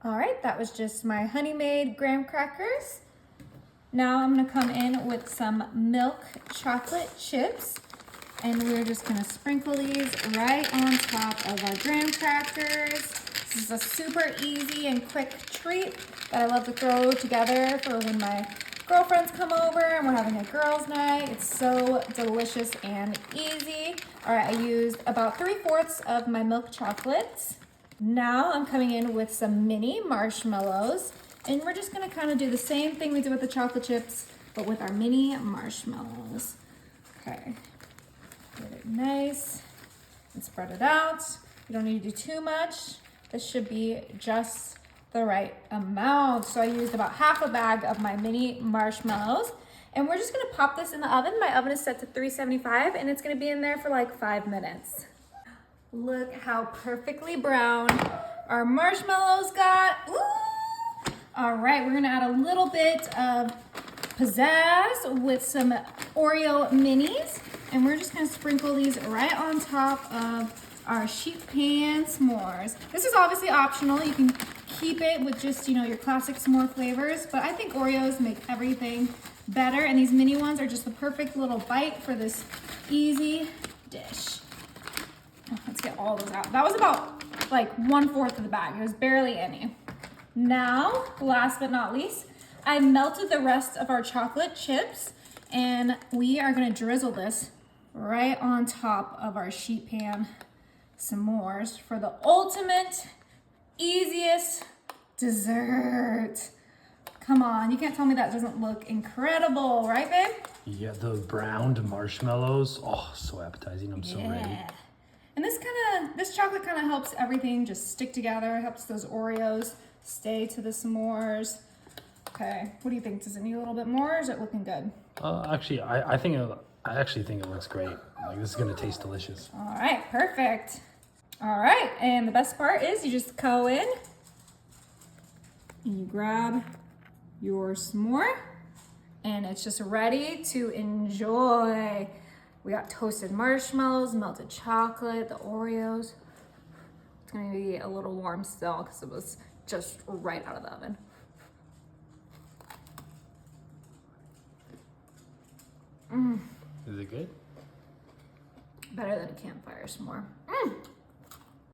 All right, that was just my honey-made graham crackers. Now I'm gonna come in with some milk chocolate chips, and we're just gonna sprinkle these right on top of our graham crackers. This is a super easy and quick treat that I love to throw together for when my girlfriends come over and we're having a girls' night. It's so delicious and easy. All right, I used about 3/4 of my milk chocolates. Now I'm coming in with some mini marshmallows, and we're just gonna kind of do the same thing we did with the chocolate chips, but with our mini marshmallows. Okay, get it nice and spread it out. You don't need to do too much. This should be just the right amount. So I used about half a bag of my mini marshmallows, and we're just gonna pop this in the oven. My oven is set to 375, and it's gonna be in there for like 5 minutes. Look how perfectly brown our marshmallows got. Ooh! All right, we're gonna add a little bit of pizzazz with some Oreo minis, and we're just gonna sprinkle these right on top of our sheet pan s'mores. This is obviously optional. You can keep it with just, your classic s'more flavors, but I think Oreos make everything better, and these mini ones are just the perfect little bite for this easy dish. Let's get all those out. That was about like 1/4 of the bag. It was barely any. Now, last but not least, I melted the rest of our chocolate chips, and we are gonna drizzle this right on top of our sheet pan s'mores for the ultimate, easiest dessert. Come on, you can't tell me that doesn't look incredible, right, babe? Yeah, the browned marshmallows. Oh, so appetizing. I'm so ready. And this chocolate kind of helps everything just stick together. It helps those Oreos stay to the s'mores. Okay, what do you think? Does it need a little bit more, or is it looking good? Actually, I actually think it looks great. Like, this is gonna taste delicious. All right, perfect. All right, and the best part is you just go in and you grab your s'more, and it's just ready to enjoy. We got toasted marshmallows, melted chocolate, the Oreos. It's gonna be a little warm still because it was just right out of the oven. Is it good? Better than a campfire s'more.